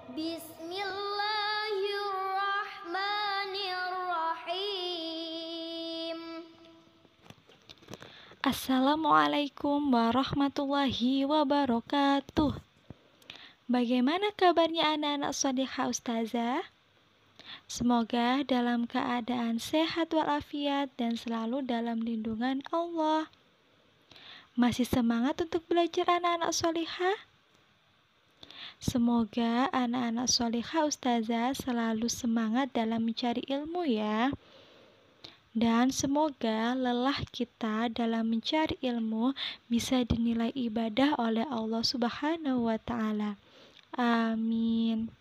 Bismillahirrahmanirrahim. Assalamualaikum warahmatullahi wabarakatuh. Bagaimana kabarnya anak-anak sholiha ustazah? Semoga dalam keadaan sehat walafiat dan selalu dalam lindungan Allah. Masih semangat untuk belajar anak-anak sholiha? Semoga anak-anak sholiha ustazah selalu semangat dalam mencari ilmu ya. Dan semoga lelah kita dalam mencari ilmu bisa dinilai ibadah oleh Allah Subhanahu wa Ta'ala. Amin.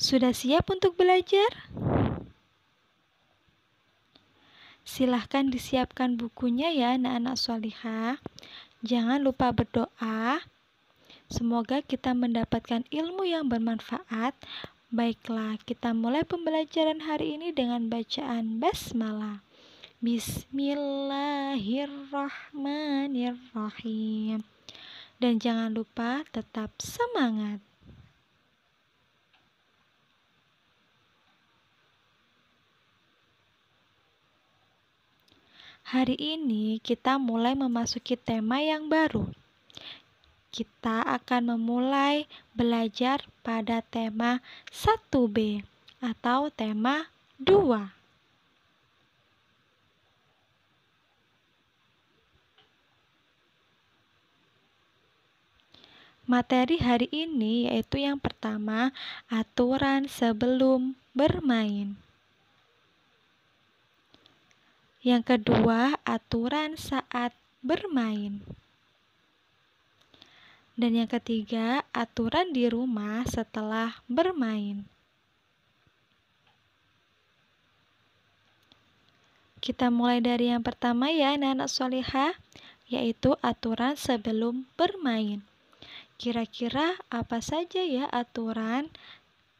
Sudah siap untuk belajar? Silahkan disiapkan bukunya ya anak-anak sholiha. Jangan lupa berdoa. Semoga kita mendapatkan ilmu yang bermanfaat. Baiklah, kita mulai pembelajaran hari ini dengan bacaan basmalah. Bismillahirrahmanirrahim. Dan jangan lupa tetap semangat. Hari ini kita mulai memasuki tema yang baru. Kita akan memulai belajar pada tema 1B atau tema 2. Materi hari ini yaitu yang pertama, aturan sebelum bermain. Yang kedua, aturan saat bermain. Dan yang ketiga, aturan di rumah setelah bermain. Kita mulai dari yang pertama ya anak-anak sholiha, yaitu aturan sebelum bermain. Kira-kira apa saja ya aturan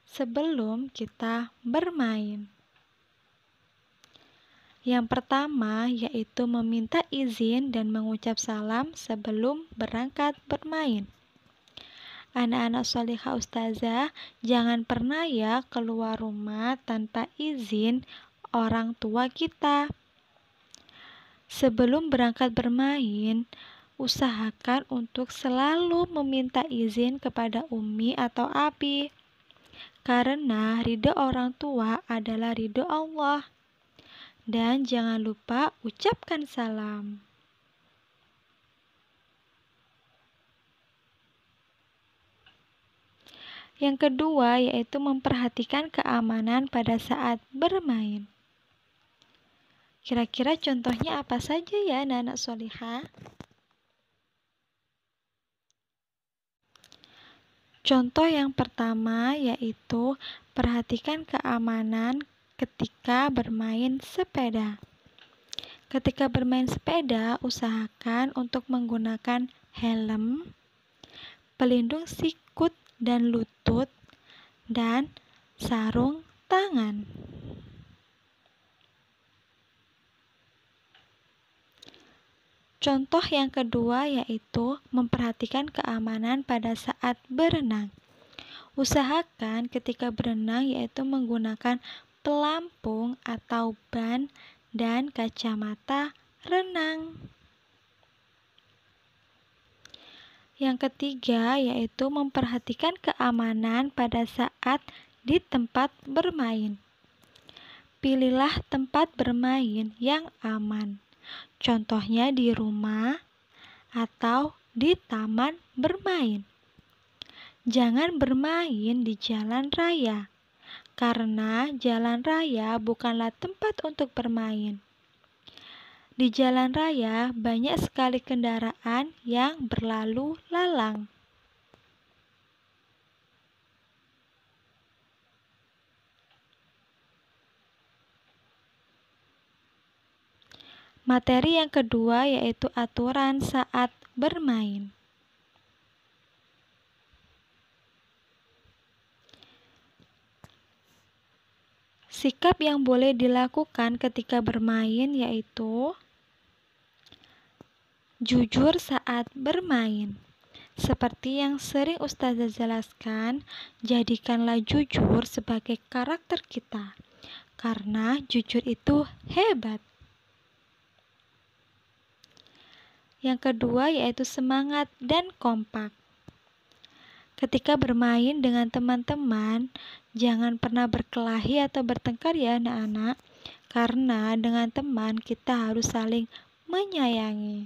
sebelum kita bermain? Yang pertama yaitu meminta izin dan mengucap salam sebelum berangkat bermain. Anak-anak sholiha ustazah, jangan pernah ya keluar rumah tanpa izin orang tua kita. Sebelum berangkat bermain, usahakan untuk selalu meminta izin kepada umi atau abi. Karena ridho orang tua adalah ridho Allah. Dan jangan lupa ucapkan salam. Yang kedua yaitu memperhatikan keamanan pada saat bermain. Kira-kira contohnya apa saja ya anak-anak sholiha? Contoh yang pertama yaitu perhatikan keamanan ketika bermain sepeda. Ketika bermain sepeda, usahakan untuk menggunakan helm, pelindung sikut dan lutut, dan sarung tangan. Contoh yang kedua yaitu memperhatikan keamanan pada saat berenang. Usahakan ketika berenang yaitu menggunakan pelampung atau ban dan kacamata renang. Yang ketiga yaitu memperhatikan keamanan pada saat di tempat bermain. Pilihlah tempat bermain yang aman. Contohnya di rumah atau di taman bermain. Jangan bermain di jalan raya, karena jalan raya bukanlah tempat untuk bermain. Di jalan raya banyak sekali kendaraan yang berlalu lalang. Materi yang kedua yaitu aturan saat bermain. Sikap yang boleh dilakukan ketika bermain yaitu jujur saat bermain. Seperti yang sering Ustazah jelaskan, jadikanlah jujur sebagai karakter kita, karena jujur itu hebat. Yang kedua yaitu semangat dan kompak. Ketika bermain dengan teman-teman, jangan pernah berkelahi atau bertengkar ya anak-anak, karena dengan teman kita harus saling menyayangi.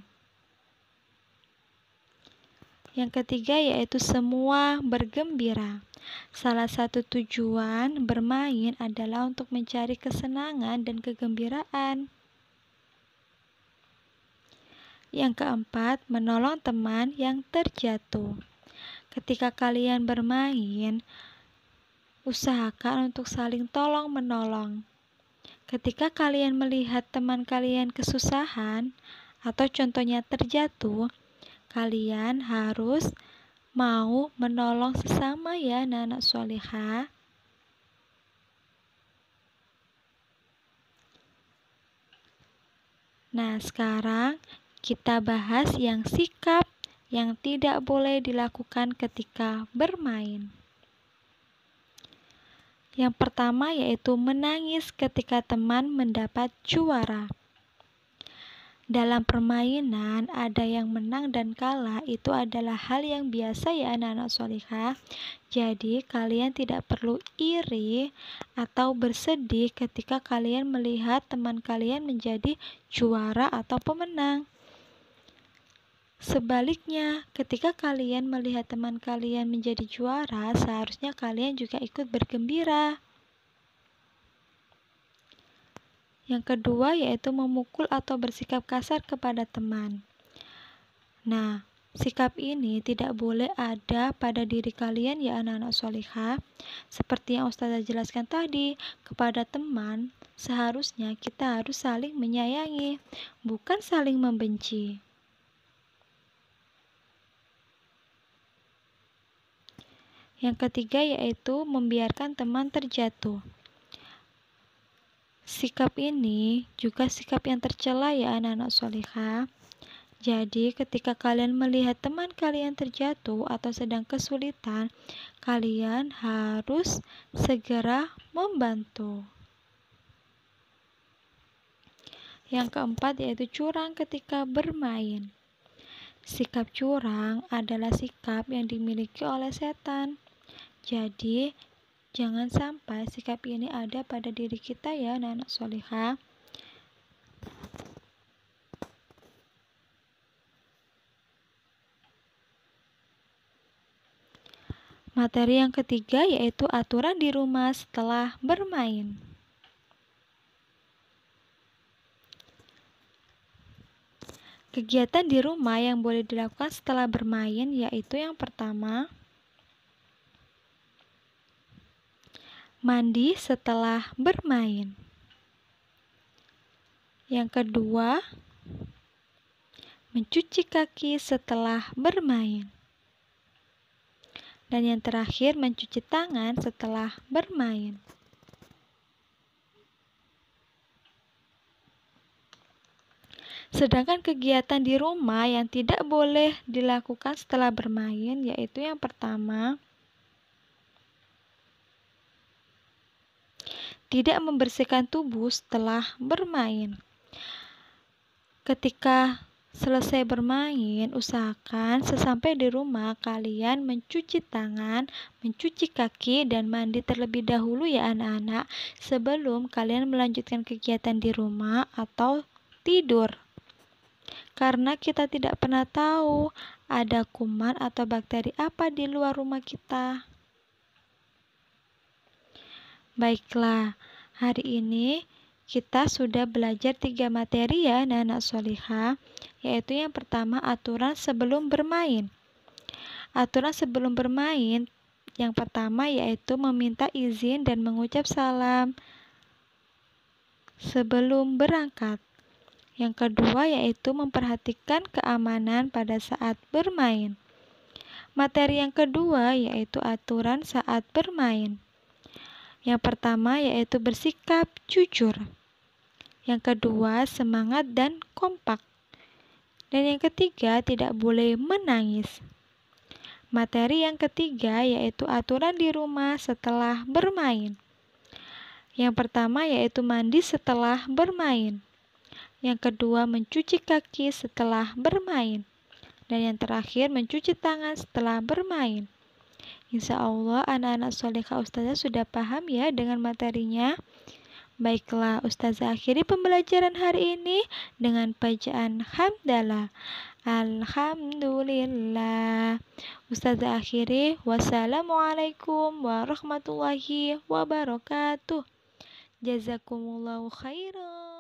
Yang ketiga yaitu semua bergembira. Salah satu tujuan bermain adalah untuk mencari kesenangan dan kegembiraan. Yang keempat, menolong teman yang terjatuh. Ketika kalian bermain, usahakan untuk saling tolong-menolong. Ketika kalian melihat teman kalian kesusahan atau contohnya terjatuh, kalian harus mau menolong sesama ya anak-anak sholihah. Nah, sekarang kita bahas yang sikap yang tidak boleh dilakukan ketika bermain. Yang pertama yaitu menangis ketika teman mendapat juara. Dalam permainan ada yang menang dan kalah, itu adalah hal yang biasa ya anak-anak sholihah. Jadi kalian tidak perlu iri atau bersedih ketika kalian melihat teman kalian menjadi juara atau pemenang. Sebaliknya, ketika kalian melihat teman kalian menjadi juara, seharusnya kalian juga ikut bergembira. Yang kedua yaitu memukul atau bersikap kasar kepada teman. Nah, sikap ini tidak boleh ada pada diri kalian ya anak-anak sholihah. Seperti yang Ustazah jelaskan tadi, kepada teman seharusnya kita harus saling menyayangi, bukan saling membenci. Yang ketiga yaitu membiarkan teman terjatuh. Sikap ini juga sikap yang tercela ya anak-anak sholihah. Jadi ketika kalian melihat teman kalian terjatuh atau sedang kesulitan, kalian harus segera membantu. Yang keempat yaitu curang ketika bermain. Sikap curang adalah sikap yang dimiliki oleh setan. Jadi, jangan sampai sikap ini ada pada diri kita ya anak-anak sholihah. Materi yang ketiga yaitu aturan di rumah setelah bermain. Kegiatan di rumah yang boleh dilakukan setelah bermain yaitu yang pertama, mandi setelah bermain. Yang kedua, mencuci kaki setelah bermain. Dan yang terakhir, mencuci tangan setelah bermain. Sedangkan kegiatan di rumah yang tidak boleh dilakukan setelah bermain yaitu yang pertama, tidak membersihkan tubuh setelah bermain. Ketika selesai bermain, usahakan sesampai di rumah kalian mencuci tangan, mencuci kaki, dan mandi terlebih dahulu ya anak-anak sebelum kalian melanjutkan kegiatan di rumah atau tidur. Karena kita tidak pernah tahu ada kuman atau bakteri apa di luar rumah kita. Baiklah, hari ini kita sudah belajar 3 materi ya anak-anak sholihah, yaitu yang pertama aturan sebelum bermain. Aturan sebelum bermain yang pertama yaitu meminta izin dan mengucap salam sebelum berangkat. Yang kedua yaitu memperhatikan keamanan pada saat bermain. Materi yang kedua yaitu aturan saat bermain. Yang pertama yaitu bersikap jujur. Yang kedua semangat dan kompak. Dan yang ketiga tidak boleh menangis. Materi yang ketiga yaitu aturan di rumah setelah bermain. Yang pertama yaitu mandi setelah bermain. Yang kedua mencuci kaki setelah bermain. Dan yang terakhir mencuci tangan setelah bermain. Insya Allah anak-anak solehah Ustazah sudah paham ya dengan materinya. Baiklah, Ustazah akhiri pembelajaran hari ini dengan bacaan hamdalah. Alhamdulillah. Ustazah akhiri, wassalamualaikum warahmatullahi wabarakatuh. Jazakumullahu khairan.